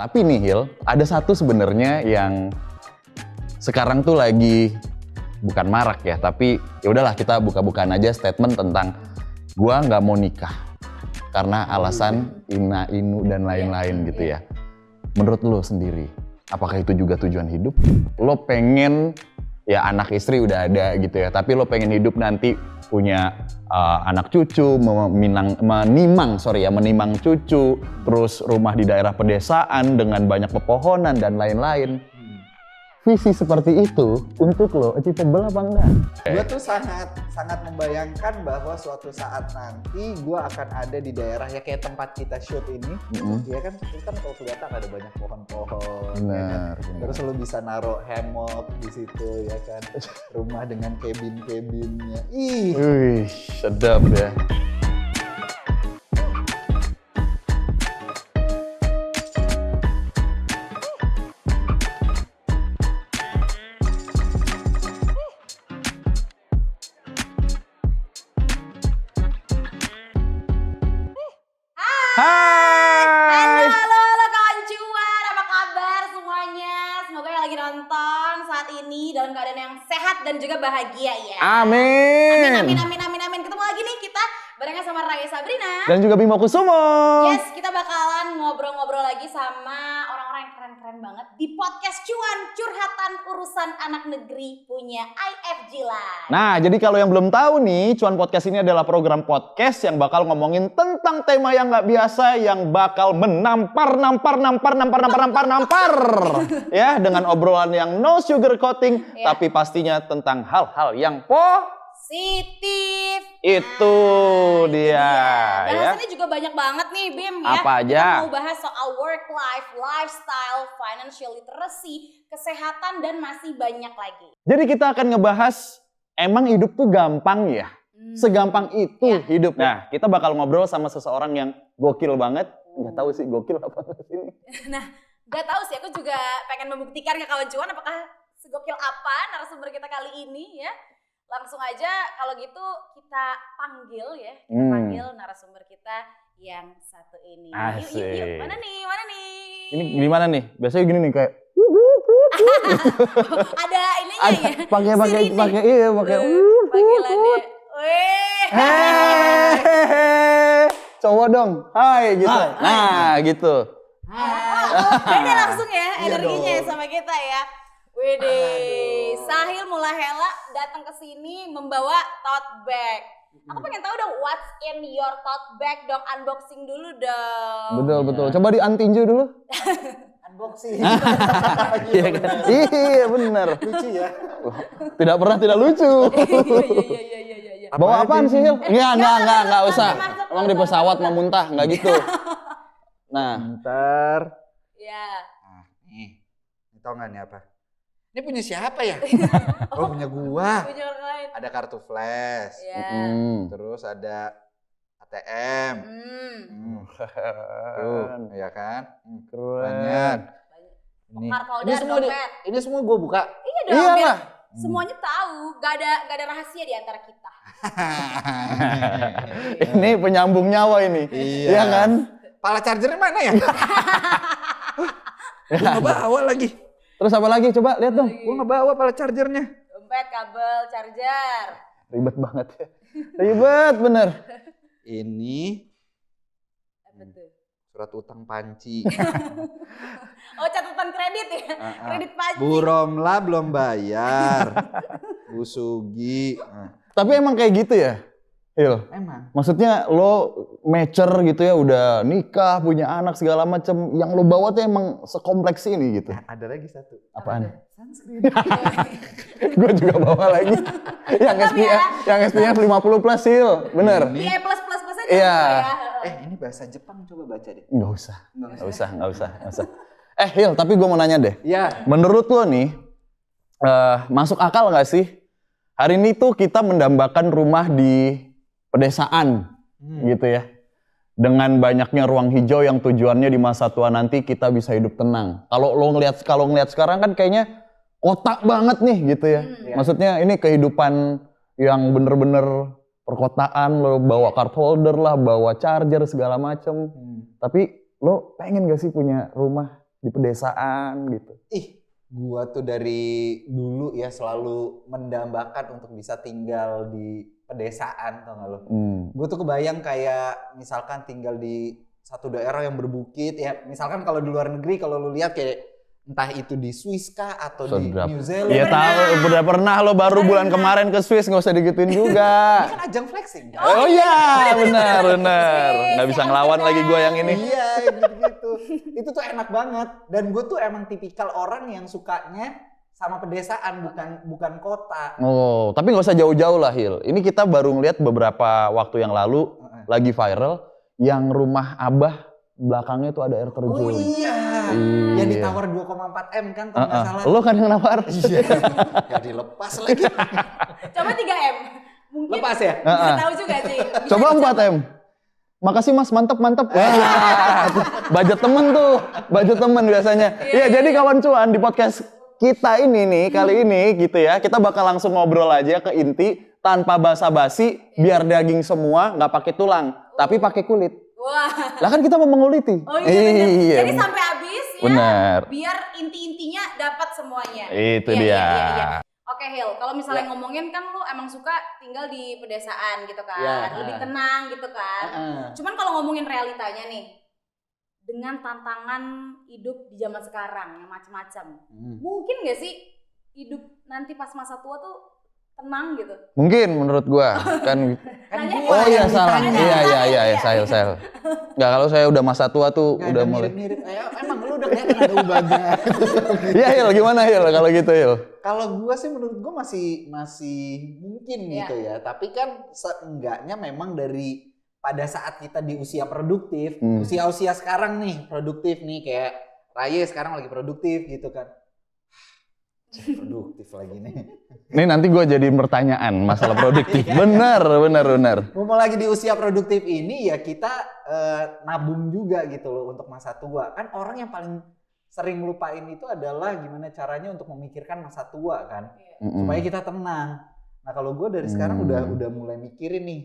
Tapi nih Hil, ada satu sebenarnya yang sekarang tuh lagi bukan marak ya, tapi ya udahlah kita buka-bukaan aja statement tentang gua nggak mau nikah karena alasan ina inu dan lain-lain gitu ya. Menurut lo sendiri, apakah itu juga tujuan hidup? Lo pengen ya anak istri udah ada gitu ya, tapi lo pengen hidup nanti punya anak cucu, menimang cucu, terus rumah di daerah pedesaan dengan banyak pepohonan dan lain-lain. Visi seperti itu untuk lo achievable apa enggak? Gue tuh sangat membayangkan bahwa suatu saat nanti gue akan ada di daerah ya kayak tempat kita shoot ini. Ya kan kalau kelihatan ada banyak pohon-pohon. Benar, ya kan? Terus lo bisa naruh hammock di situ ya kan. Rumah dengan cabin-cabinnya. Wih, sedap ya. Halo kawan cuan, apa kabar semuanya? Semoga yang lagi nonton saat ini dalam keadaan yang sehat dan juga bahagia ya. Amin. Amin. Ketemu lagi nih kita barengan sama Raya Sabrina. Dan juga Bimo Kusumo. Yes, kita bakalan ngobrol-ngobrol lagi sama orang-orang yang keren-keren banget di podcast Cuan, curhatan urusan anak negeri punya IFG Live. Nah, jadi kalau yang belum tahu nih, Cuan Podcast ini adalah program podcast yang bakal ngomongin tentang tema yang nggak biasa, yang bakal menampar ya, dengan obrolan yang no sugar coating, tapi pastinya tentang hal-hal yang positif. Itu dia. Bahasannya juga banyak banget nih Bim ya. Apa aja? Kita mau bahas soal work life, lifestyle, financial literacy, kesehatan dan masih banyak lagi. Jadi kita akan ngebahas emang hidup tuh gampang ya? Segampang itu hidup. Nah, kita bakal ngobrol sama seseorang yang gokil banget. Nggak tahu sih gokil apa sini. Nah, nggak tahu sih. Aku juga pengen membuktikan ke kawan cuan apakah segokil apa narasumber kita kali ini ya. Langsung aja kalau gitu kita panggil ya. Kita panggil narasumber kita yang satu ini. Asik. Yuk. Mana nih? Ini gimana nih? Biasanya gini nih kayak ada ininya ya. Pakai panggilannya. Cowok dong. Hai gitu. Nah, gitu. Beda langsung ya energinya sama kita ya. Widih, Sahil Mulahela datang ke sini membawa tote bag. Aku pengen tahu dong what's in your tote bag dong, unboxing dulu dong. Betul. Coba diantinju dulu. Unboxing. Iya benar. Lucu ya. Tidak pernah tidak lucu. Iya. Bawa apaan sih Hil? Enggak usah. Emang di pesawat mau muntah, enggak gitu. Nah, Bentar. Iya. Nah, nih. Ini tau gak nih apa? Ini punya siapa ya? Oh, punya gua. Punya orang lain. Ada kartu flash. Iya. Terus ada ATM. Tuh, ya kan? Banyak. Ini. Card holder, dompet. Ini semua gua buka. Iya dong. Iyalah. Biar semuanya tahu, gak ada rahasia di antara kita. ini penyambung nyawa ini. Iya kan? Pala chargernya mana ya? Gua nggak bawa lagi. Terus apa lagi? Coba lihat dong. Gua nggak bawa pala chargernya. Dompet, kabel, charger. Ribet banget ya. Ribet bener. Ini Apa tuh? surat utang panci. Oh, catatan kredit ya? Kredit pajak. Bu Romla belum bayar. Bu Sugi. Tapi emang kayak gitu ya, Hil? Emang. Maksudnya lo mature gitu ya, udah nikah, punya anak segala macem. Yang lo bawa tuh emang sekompleks ini gitu. Ada lagi satu. Apaan? Sunscreen. Gue juga bawa lagi. yang SPF 50 plus Hil, bener? Iya, plus aja. Iya. Ini bahasa Jepang, coba baca deh. Nggak usah. Hil, tapi gue mau nanya deh. Iya. Menurut lo nih, masuk akal nggak sih? Hari ini tuh kita mendambakan rumah di pedesaan, gitu ya. Dengan banyaknya ruang hijau yang tujuannya di masa tua nanti kita bisa hidup tenang. Kalau ngelihat sekarang kan kayaknya kota banget nih gitu ya. Maksudnya ini kehidupan yang bener-bener perkotaan, lo bawa card holder lah, bawa charger segala macem. Tapi lo pengen gak sih punya rumah di pedesaan gitu? Gua tuh dari dulu ya selalu mendambakan untuk bisa tinggal di pedesaan, tau gak lo? Gue tuh kebayang kayak misalkan tinggal di satu daerah yang berbukit ya. Misalkan kalau di luar negeri kalau lu lihat kayak entah itu di Swiss kah atau di New Zealand. Iya tahu, udah pernah lo baru bulan kemarin ke Swiss, nggak usah digituin juga. Ini kan ajang flexing. Oh iya, benar. Nggak bisa ngelawan lagi gue yang ini. Iya, gitu-gitu. Itu tuh enak banget. Dan gue tuh emang tipikal orang yang sukanya sama pedesaan, bukan kota. Oh, tapi nggak usah jauh-jauh lah, Hil. Ini kita baru ngeliat beberapa waktu yang lalu lagi viral yang rumah Abah belakangnya tuh ada air terjun. Oh iya. Yang ditawar 2,4 M kan kalau nggak salah. Lo kan yang nawar. Iya. Gak dilepas lagi. Coba 3M. Mungkin Lepas ya? nggak tahu juga sih. Bisa Coba 4M. Makasih Mas, mantep. Wah, budget temen tuh. Budget temen biasanya. Iya, jadi kawan cuan di podcast kita ini nih, kali ini gitu ya. Kita bakal langsung ngobrol aja ke inti tanpa basa-basi, biar daging semua nggak pakai tulang, tapi pakai kulit. Wah. Lah kan kita mau menguliti. Oh iya, bener. Iya. Jadi sampai habis ya. Bener. Biar inti-intinya dapat semuanya. Itu Iya, dia. Iya. Oke Hil, kalau misalnya ngomongin kan lu emang suka tinggal di pedesaan gitu kan, lebih tenang gitu kan. Cuman kalau ngomongin realitanya nih, dengan tantangan hidup di zaman sekarang yang macam-macam, mungkin gak sih hidup nanti pas masa tua tuh tenang gitu? Mungkin menurut gua kan. Oh iya salah. Iya Sahil. Enggak, kalau saya udah masa tua tuh Gak udah ada mulai. mirip-mirip. Emang lu udah kelihatan ada ubahnya. Iya Hil, gimana Hil kalau gitu Hil? Kalau gue sih menurut gue masih mungkin gitu ya. Tapi kan seenggaknya memang dari pada saat kita di usia produktif, usia-usia sekarang nih produktif nih kayak Raya sekarang lagi produktif gitu kan. Produktif lagi nih. Ini nanti gue jadi pertanyaan masalah produktif. Benar. Mau lagi di usia produktif ini ya kita nabung juga gitu loh untuk masa tua. Kan orang yang paling sering lupain itu adalah gimana caranya untuk memikirkan masa tua kan. Supaya kita tenang. Nah kalau gue dari sekarang udah mulai mikirin nih.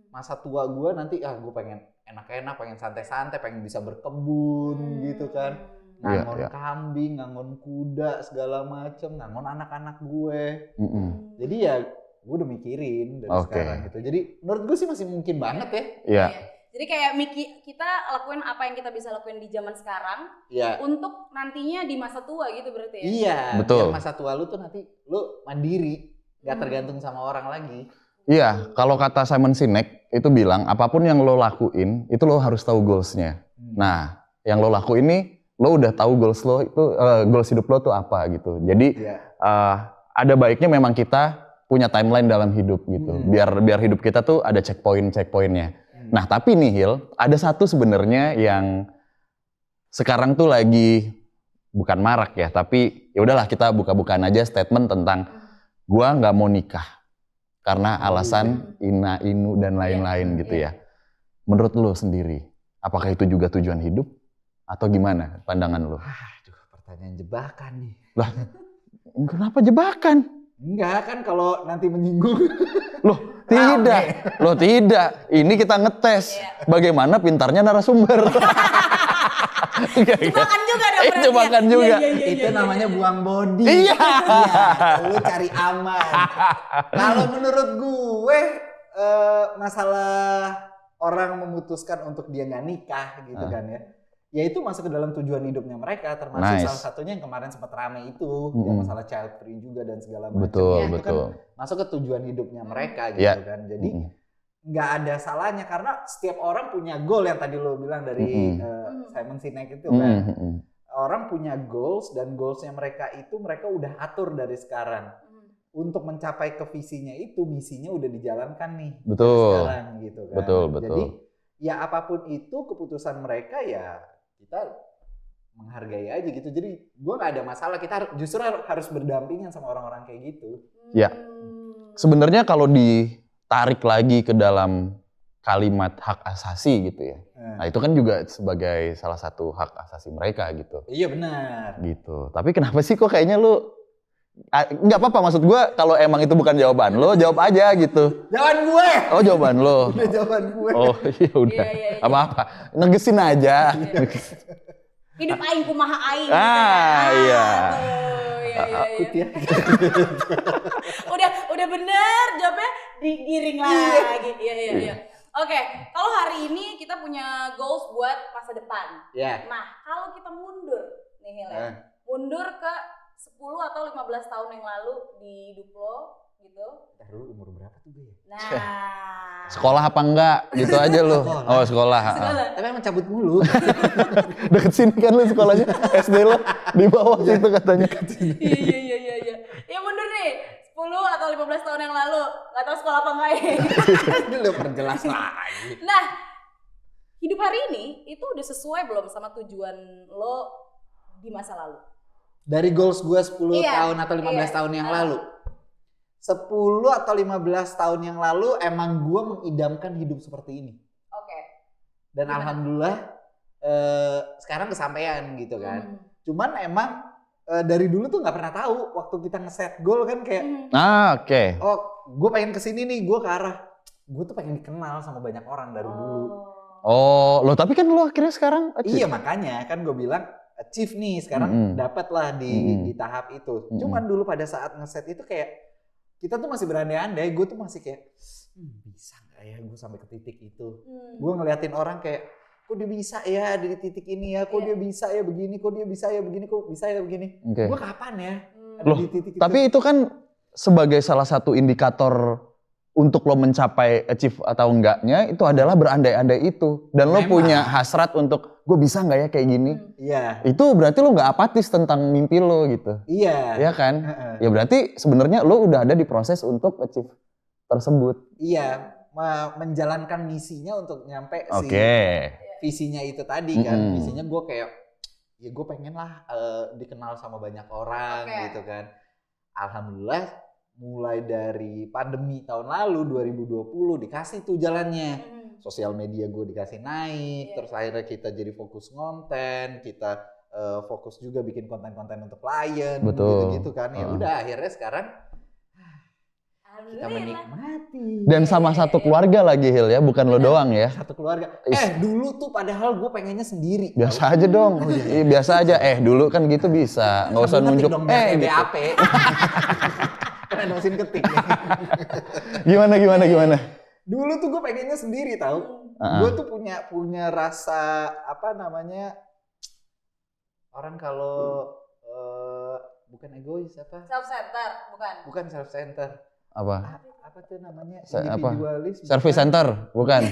Masa tua gue nanti gue pengen enak-enak, pengen santai-santai, pengen bisa berkebun gitu kan. Ngangon kambing, ngangon kuda, segala macem, ngangon anak-anak gue. Jadi ya gue udah mikirin dari sekarang gitu. Jadi menurut gue sih masih mungkin banget ya. Iya. Jadi kayak kita lakuin apa yang kita bisa lakuin di zaman sekarang untuk nantinya di masa tua gitu berarti ya? Iya, betul. Biar masa tua lu tuh nanti lu mandiri, gak tergantung sama orang lagi. Iya, kalau kata Simon Sinek itu bilang apapun yang lo lakuin itu lo harus tahu goals-nya. Nah, yang lo lakuin ini lo udah tahu goals lo itu goals hidup lo tuh apa gitu. Jadi ada baiknya memang kita punya timeline dalam hidup gitu. Biar hidup kita tuh ada checkpointnya. Nah tapi nih Hil, ada satu sebenarnya yang sekarang tuh lagi bukan marak ya, tapi ya udahlah kita buka-bukaan aja statement tentang gua nggak mau nikah karena alasan ina inu dan lain-lain gitu ya. Menurut lo sendiri, apakah itu juga tujuan hidup? Atau gimana pandangan lo? Aduh, pertanyaan jebakan nih. Lah, kenapa jebakan? Enggak kan kalau nanti menyinggung. Loh tidak. Ini kita ngetes bagaimana pintarnya narasumber. Jebakan juga dong berarti. Jebakan juga. Itu namanya buang body. Iya. Lu cari aman. Kalau menurut gue masalah orang memutuskan untuk dia nggak nikah gitu kan ya. Ya itu masuk ke dalam tujuan hidupnya mereka, termasuk salah satunya yang kemarin sempat rame itu, yang masalah child free juga dan segala macam. Betul. Kan masuk ke tujuan hidupnya mereka gitu kan. Jadi nggak ada salahnya karena setiap orang punya goal yang tadi lo bilang dari Simon Sinek itu kan. Orang punya goals dan goalsnya mereka itu mereka udah atur dari sekarang. Untuk mencapai ke visinya itu, misinya udah dijalankan nih sekarang gitu kan. Betul. Jadi ya apapun itu keputusan mereka ya kita menghargai aja gitu. Jadi gue nggak ada masalah. Kita justru harus berdampingan sama orang-orang kayak gitu. Ya, sebenarnya kalau ditarik lagi ke dalam kalimat hak asasi gitu ya. Nah itu kan juga sebagai salah satu hak asasi mereka gitu. Iya benar. Gitu. Tapi kenapa sih kok kayaknya lu nggak apa-apa, maksud gue kalau emang itu bukan jawaban lo, jawab aja gitu. Jawaban gue. Oh jawaban lo. Udah jawaban gue. Oh iya udah. Apa-apa. Negesin aja. Hidup aing kumaha aing. Iya. Takut ya. Udah bener jawabnya digiring lagi. Iya. Oke, kalau hari ini kita punya goals buat masa depan. Iya. Nah, kalau kita mundur nih Hil ya. Mundur ke 10 atau 15 tahun yang lalu di hidup lo gitu. Lu umur berapa tuh gue? Nah. Sekolah apa enggak? Gitu aja lu. Oh, sekolah. Tapi emang cabut mulu. Deket sini kan lu sekolahnya. SD lo di bawah situ katanya. Iya. Ya mundur nih. 10 atau 15 tahun yang lalu. Gak tahu sekolah apa enggak ya. Lu perjelas lagi. Nah, hidup hari ini itu udah sesuai belum sama tujuan lo di masa lalu? Dari goals gue 10 tahun atau 15 Iya. tahun yang lalu. 10 atau 15 tahun yang lalu emang gue mengidamkan hidup seperti ini. Oke. Dan Gimana? alhamdulillah sekarang kesampaian gitu kan. Cuman emang dari dulu tuh nggak pernah tahu waktu kita ngeset goal kan kayak Oke. oh gue pengen kesini nih, gue ke arah gue tuh pengen dikenal sama banyak orang dari dulu. Oh, lo tapi kan lo akhirnya sekarang achieve. Iya makanya kan gue bilang achieve nih sekarang dapatlah di tahap itu. Cuman dulu pada saat ngeset itu kayak kita tuh masih berandai-andai, gue tuh masih kayak bisa nggak ya gue sampai ke titik itu. Gue ngeliatin orang kayak kok dia bisa ya ada di titik ini ya, kok dia bisa ya begini, kok dia bisa ya begini, kok bisa ya begini. Oke. Gue kapan ya ada Loh, di titik itu. Tapi itu kan sebagai salah satu indikator untuk lo mencapai achieve atau enggaknya itu adalah berandai-andai itu. Dan lo Memang. punya hasrat untuk gue bisa nggak ya kayak gini. Iya. Itu berarti lo nggak apatis tentang mimpi lo gitu. Iya. Iya kan? Ya berarti sebenarnya lo udah ada di proses untuk achieve tersebut. Iya. Menjalankan misinya untuk nyampe si Oke. visinya itu tadi kan. Visinya gue kayak ya gue pengen lah dikenal sama banyak orang gitu kan. Alhamdulillah mulai dari pandemi tahun lalu 2020 dikasih tuh jalannya. Sosial media gue dikasih naik, terus akhirnya kita jadi fokus konten, kita fokus juga bikin konten-konten untuk klien, gitu-gitu kan. Ya udah akhirnya sekarang kita menikmati. Dan sama satu keluarga lagi Hil ya, bukan lo doang ya. Satu keluarga. Dulu tuh padahal gue pengennya sendiri. Biasa aja dong. Iya, biasa aja. Dulu kan gitu bisa. Nggak usah nunjuk. Dong, Gitu. BAP. Karena mesin ketik nih. Gimana? Dulu tuh gue pengennya sendiri tahu. Gue tuh punya rasa apa namanya? Orang kalau bukan egois apa? Self center, bukan? Bukan self center. Apa? Apa tuh namanya? Apa? Individualis. Service center, bukan?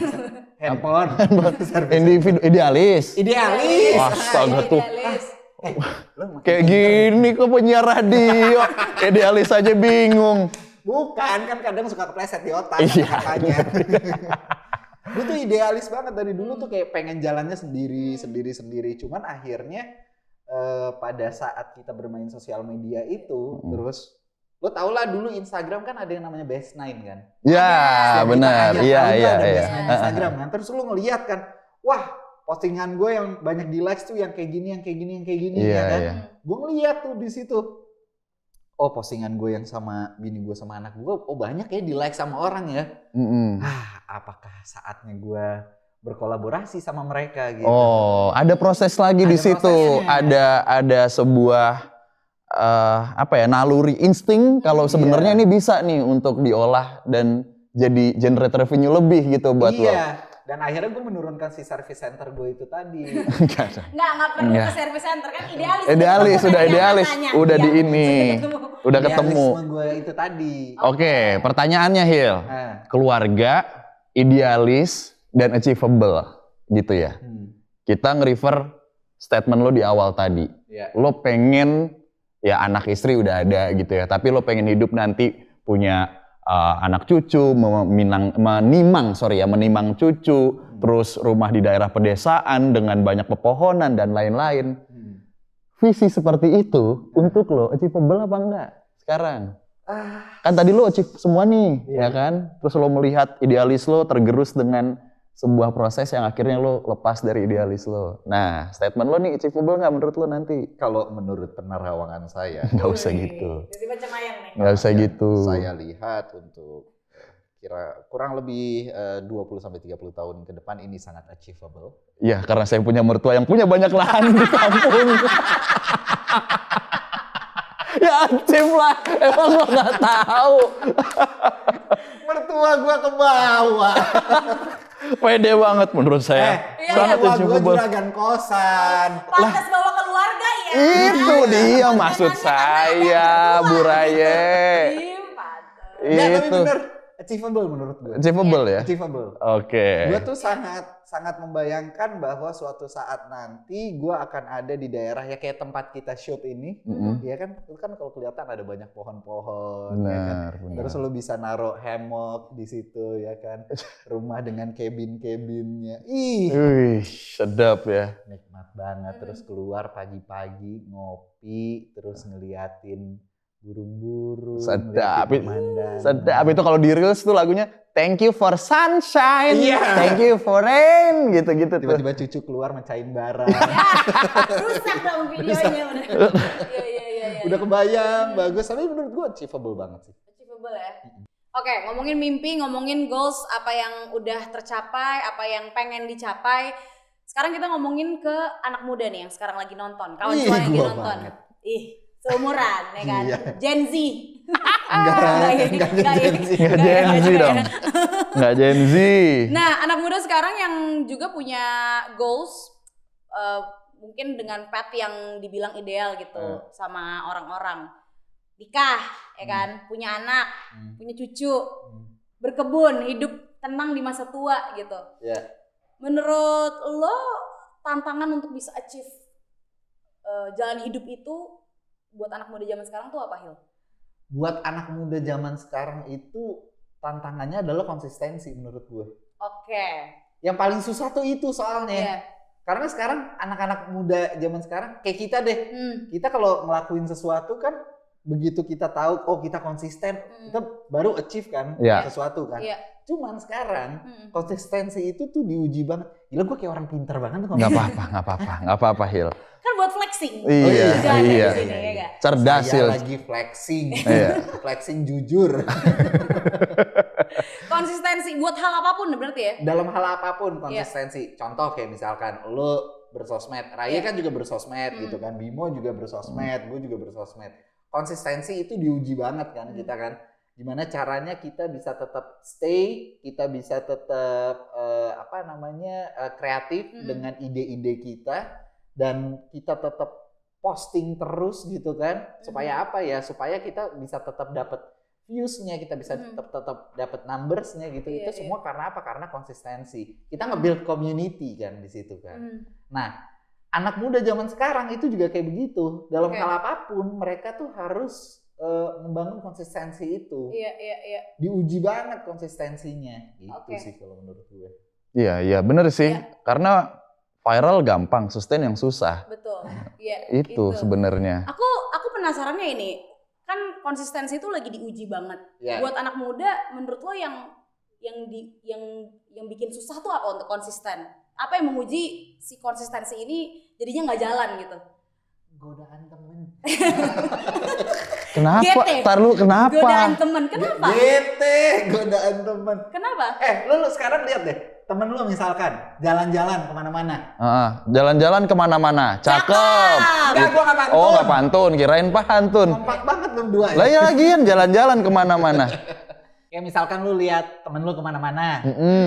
Handphone. Individu idealis. Idealis. Astaga tuh. Idealis. Kayak gini kok penyiar radio. Idealis aja bingung. Bukan, kan kadang suka kepleset di otak Iya. makanya. Gue tuh idealis banget dari dulu tuh kayak pengen jalannya sendiri. Cuman akhirnya pada saat kita bermain sosial media itu, terus lo tau lah dulu Instagram kan ada yang namanya Best Nine kan? Ya, benar. Iya. Ada Best Nine Instagram kan. Terus lo ngeliat kan, wah postingan gue yang banyak di likes tuh yang kayak gini, Iya, ya kan? iya. Gue ngeliat tuh di situ. Oh postingan gue yang sama bini gue sama anak gue, oh banyak ya di like sama orang ya. Apakah saatnya gue berkolaborasi sama mereka gitu? Oh, ada proses lagi di situ. prosesnya. Ada sebuah naluri insting kalau sebenarnya ini bisa nih untuk diolah dan jadi generate revenue lebih gitu buat lo. Iya. Dan akhirnya gue menurunkan si service center gue itu tadi. Nggak perlu ke service center kan idealis. Idealis, sudah Yang idealis. katanya. Udah Iya, di ini. Udah ketemu. Idealisme gue itu tadi. Oke, pertanyaannya Hil. Keluarga, idealis, dan achievable gitu ya. Kita nge-refer statement lo di awal tadi. Iya. Lo pengen ya anak istri udah ada gitu ya, tapi lo pengen hidup nanti punya anak cucu, menimang cucu, terus rumah di daerah pedesaan dengan banyak pepohonan dan lain-lain. Visi seperti itu untuk lo achievable apa enggak sekarang? Kan tadi lo achieve semua nih, ya kan? Terus lo melihat idealis lo tergerus dengan sebuah proses yang akhirnya lo lepas dari idealis lo. Nah, statement lo nih achievable nggak menurut lo nanti? Kalau menurut penerawangan saya, Nggak usah gitu. Jadi macam ayam nih. Nggak usah gitu. saya lihat untuk kurang lebih 20-30 tahun ke depan ini sangat achievable. Iya, karena saya punya mertua yang punya banyak lahan di kampung. Ya acim lah, emang lo nggak tahu. Mertua gua ke bawah. Pede banget menurut saya. Sangat mertua gua achievable. juragan kosan. Pantas bawa keluarga ya. Itu dia maksud saya, Bu Raye. Iya, pantas. Nggak, tapi Itu bener achievable menurut gua. achievable ya. Achievable. Oke. Gue tuh sangat membayangkan bahwa suatu saat nanti gue akan ada di daerah ya kayak tempat kita shoot ini, ya kan? Itu kan kalau kelihatan ada banyak pohon-pohon, ya kan? Benar. Terus lo bisa naruh hammock di situ, ya kan? Rumah dengan cabin-cabinnya, Wih, sedap ya. nikmat banget. Terus keluar pagi-pagi ngopi, terus ngeliatin burung-burung, Sedap. ngeliatin pemandangan. Sedap itu kalau di Reels tuh lagunya Thank you for sunshine, Iya. thank you for rain, gitu-gitu tuh. Tiba-tiba cucu keluar mecahin barang. Rusak dong videonya bener. Iya. Udah kebayang, bagus. Tapi menurut gue achievable banget sih. Achievable ya. Oke, ngomongin mimpi, ngomongin goals, apa yang udah tercapai, apa yang pengen dicapai. Sekarang kita ngomongin ke anak muda nih yang sekarang lagi nonton, kawan-kawan yang lagi gua nonton. banget. Seumuran ya kan. Iya. Gen Z. Enggak Gen Z. Nggak Gen Z dong. Nggak Gen Z. Nah, anak muda sekarang yang juga punya goals, mungkin dengan path yang dibilang ideal gitu sama orang-orang. Nikah, ya kan, punya anak, punya cucu, berkebun, hidup tenang di masa tua gitu. Ya. Menurut lo tantangan untuk bisa achieve jalan hidup itu buat anak muda zaman sekarang tuh apa, Hil? Buat anak muda zaman sekarang itu tantangannya adalah konsistensi menurut gue. Oke. Yang paling susah tuh itu soalnya. Iya. Karena sekarang anak-anak muda zaman sekarang kayak kita deh. Kita kalau ngelakuin sesuatu kan begitu kita tahu oh kita konsisten, kita baru achieve kan sesuatu kan. Iya. Cuman sekarang konsistensi itu tuh diuji banget. Gila gue kayak orang pintar banget tuh. Nggak apa-apa Hil. Kan buat flexing. Iya, Jangan iya. di sini, ya nggak? Cerdas Saya Hil. lagi flexing. Iya. Flexing jujur. Konsistensi buat hal apapun berarti ya? Dalam hal apapun konsistensi. Contoh kayak misalkan lo bersosmed, Raya kan juga bersosmed gitu kan, Bimo juga bersosmed, gue juga bersosmed. Konsistensi itu diuji banget kan kita kan. Gimana caranya kita bisa tetap stay, kita bisa tetap kreatif dengan ide-ide kita dan kita tetap posting terus gitu kan. Supaya apa ya? Supaya kita bisa tetap dapat views-nya, kita bisa tetap dapat numbers-nya gitu. Itu semua karena apa? Karena konsistensi. Kita nge-build community kan di situ kan. Nah, anak muda zaman sekarang itu juga kayak begitu. Dalam hal apapun mereka tuh harus membangun konsistensi itu. Iya. Diuji banget konsistensinya. Itu sih kalau menurut gue. Iya, bener sih. Karena viral gampang, sustain yang susah. Betul. Iya. Itu sebenarnya. Aku penasarannya ini, kan konsistensi itu lagi diuji banget. Yeah. Buat anak muda, menurut lo yang bikin susah tuh apa untuk konsisten? Apa yang menguji si konsistensi ini jadinya nggak jalan gitu? Godaan temen. Kenapa? GT. Ntar lu kenapa? Godaan temen, kenapa? Godaan temen. Kenapa? Lu sekarang lihat deh. Temen lu misalkan jalan-jalan kemana-mana. Jalan-jalan kemana-mana. Cakep. Enggak, gua nggak pantun. Oh, nggak pantun. Kirain pantun. Kompak banget lu berdua ya. Lah ya lagian jalan-jalan kemana-mana. Kayak misalkan lu lihat temen lu kemana-mana.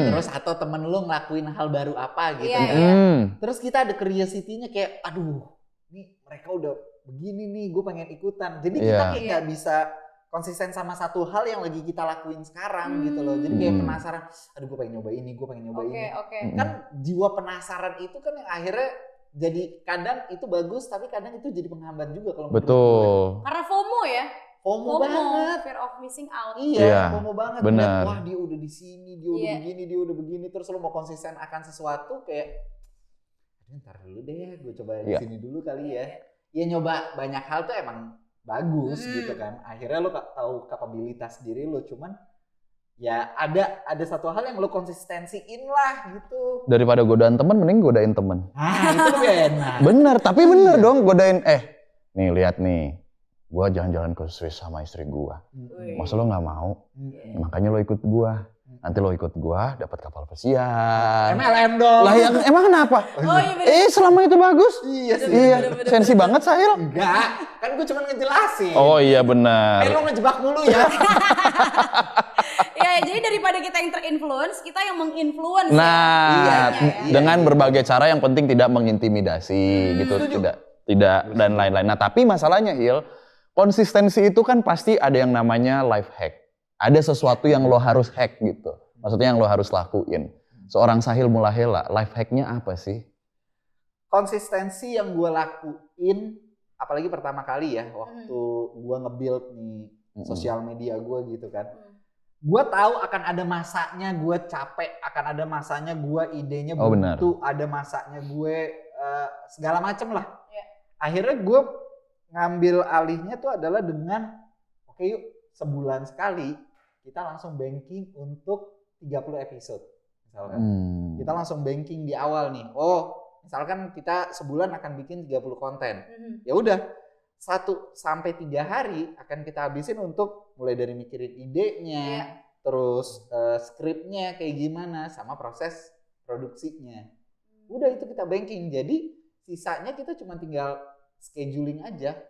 Terus atau temen lu ngelakuin hal baru apa gitu kan. Terus kita ada curiosity-nya kayak, aduh, nih mereka udah begini nih, gue pengen ikutan. Jadi kita kayak nggak bisa konsisten sama satu hal yang lagi kita lakuin sekarang gitu loh. Jadi kayak penasaran, aduh gue pengen nyoba ini, gue pengen nyoba ini. Kan jiwa penasaran itu kan yang akhirnya jadi kadang itu bagus, tapi kadang itu jadi penghambat juga kalau menurut gue. Betul. Karena FOMO ya? FOMO banget. Fear of missing out. Iya, FOMO banget. Benar. Wah dia udah di sini, dia udah begini, dia udah begini. Terus lo mau konsisten akan sesuatu kayak, ntar dulu deh, gue coba di sini dulu kali ya. Ya nyoba banyak hal tuh emang bagus gitu kan. Akhirnya lo tahu kapabilitas diri lo, cuman ya ada satu hal yang lo konsistensiin lah gitu. Daripada godaan temen, mending godain temen. Itu lebih enak. Bener, tapi bener dong godain. Nih lihat nih. gue jalan-jalan ke Swiss sama istri gue. Wih. Masa lo nggak mau? Iya. Makanya lo ikut gue. Nanti lo ikut gue, dapat kapal pesiar. MLM dong. Lah yang emang kenapa? Oh iya bener. Selama itu bagus. Iya sih. Iya, bener. sensi banget Sahil. Enggak, kan gue cuma ngejelasin. Oh iya benar. Lo ngejebak mulu ya. Ya, jadi daripada kita yang terinfluence, kita yang menginfluence. Nah, Iya. dengan berbagai cara yang penting tidak mengintimidasi gitu, tidak dan lain-lain. Nah, tapi masalahnya Hil, konsistensi itu kan pasti ada yang namanya life hack. Ada sesuatu yang lo harus hack gitu. Maksudnya yang lo harus lakuin. Seorang Sahil Mulahela, life hacknya apa sih? Konsistensi yang gue lakuin, apalagi pertama kali ya, waktu gue nge-build nih sosial media gue gitu kan. Gue tahu akan ada masanya gue capek, akan ada masanya gue idenya buntu, ada masanya gue segala macem lah. Iya. Akhirnya gue ngambil alihnya tuh adalah dengan, oke yuk sebulan sekali kita langsung banking untuk 30 episode. Misalkan kita langsung banking di awal nih. Oh, misalkan kita sebulan akan bikin 30 konten. Ya udah 1 sampai 3 hari akan kita habisin untuk mulai dari mikirin idenya, terus skripnya kayak gimana, sama proses produksinya. Udah itu kita banking. Jadi sisanya kita cuma tinggal scheduling aja.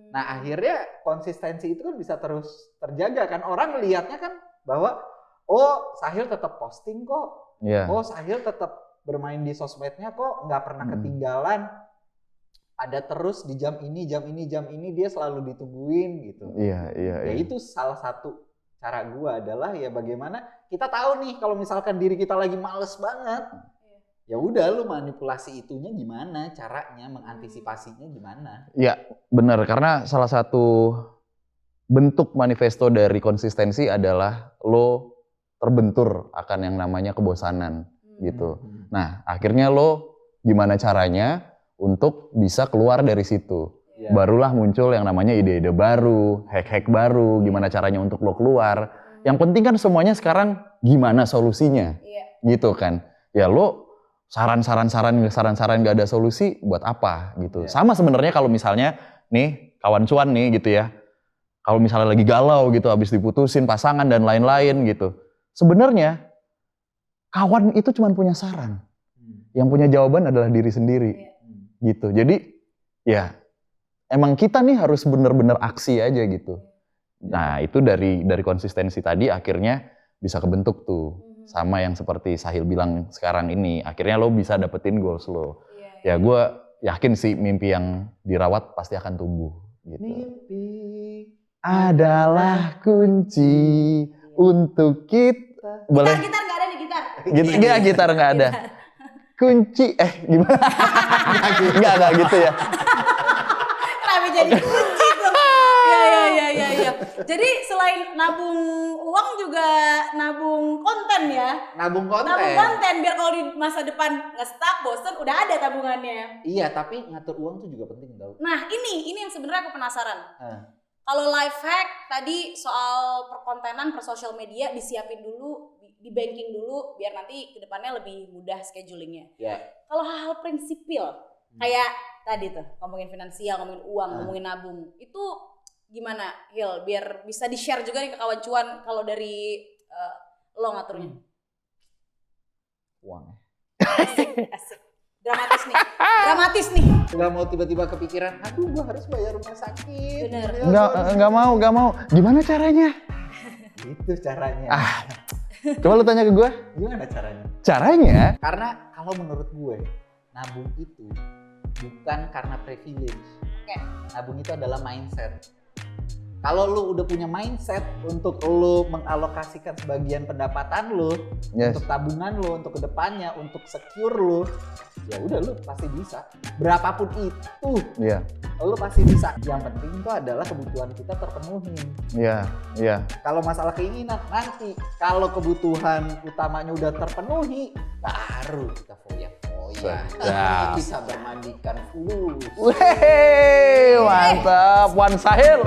Nah akhirnya konsistensi itu kan bisa terus terjaga kan. Orang melihatnya kan bahwa oh Sahil tetap posting kok. Yeah. Oh Sahil tetap bermain di sosmednya kok, nggak pernah ketinggalan. Ada terus di jam ini dia selalu ditungguin gitu. Iya. Ya itu salah satu cara gua adalah ya bagaimana kita tahu nih kalau misalkan diri kita lagi males banget. Ya udah lu manipulasi itunya gimana, caranya mengantisipasinya gimana. Ya benar, karena salah satu bentuk manifesto dari konsistensi adalah lo terbentur akan yang namanya kebosanan gitu. Nah akhirnya lo gimana caranya untuk bisa keluar dari situ. Barulah muncul yang namanya ide-ide baru, hack-hack baru, gimana caranya untuk lo keluar. Yang penting kan semuanya sekarang gimana solusinya, gitu kan. Ya lo saran-saran gak ada solusi buat apa gitu. Sama sebenarnya kalau misalnya nih kawan cuan nih gitu ya. Kalau misalnya lagi galau gitu habis diputusin pasangan dan lain-lain gitu. Sebenarnya kawan itu cuma punya saran. Yang punya jawaban adalah diri sendiri. Gitu. Jadi ya emang kita nih harus benar-benar aksi aja gitu. Nah, itu dari konsistensi tadi akhirnya bisa kebentuk tuh. Sama yang seperti Sahil bilang sekarang ini, akhirnya lo bisa dapetin goals lo. Ya gue yakin sih mimpi yang dirawat pasti akan tumbuh gitu. Mimpi adalah kunci untuk kita. Boleh? Gitar nggak ada nih gitar. Gitar nggak ada. Kunci, gimana? Nggak gitu ya. Kenapa jadi kunci tuh? Ya. Jadi selain nabung uang juga nabung konten ya. Nabung konten. Nabung konten biar kalau di masa depan nge-stuck, bosen, udah ada tabungannya. Iya, tapi ngatur uang tuh juga penting tau. Nah ini yang sebenarnya aku penasaran. Kalau life hack tadi soal perkontenan, per social media disiapin dulu, di banking dulu biar nanti kedepannya lebih mudah schedulingnya. Kalau hal-hal prinsipil kayak tadi tuh ngomongin finansial, ngomongin uang, ngomongin nabung, itu gimana Hil biar bisa di-share juga nih ke kawan cuan kalau dari lo ngaturnya? Uang. Asik. Dramatis nih. Gak mau tiba-tiba kepikiran, aduh gua harus bayar rumah sakit. Bener. Nggak mau. Gimana caranya? Itu caranya. Coba lu tanya ke gue. Gimana caranya? Caranya? Karena kalau menurut gue, nabung itu bukan karena privilege. Nabung itu adalah mindset. Kalau lu udah punya mindset untuk lu mengalokasikan sebagian pendapatan lu untuk tabungan lu, untuk kedepannya, untuk secure lu, ya udah lu pasti bisa. Berapapun itu, lu pasti bisa. Yang penting itu adalah kebutuhan kita terpenuhi. Iya. Kalau masalah keinginan nanti, kalau kebutuhan utamanya udah terpenuhi, baru kita foya-foya. Bisa bermandikan flu. Mantap, Wan Sahil.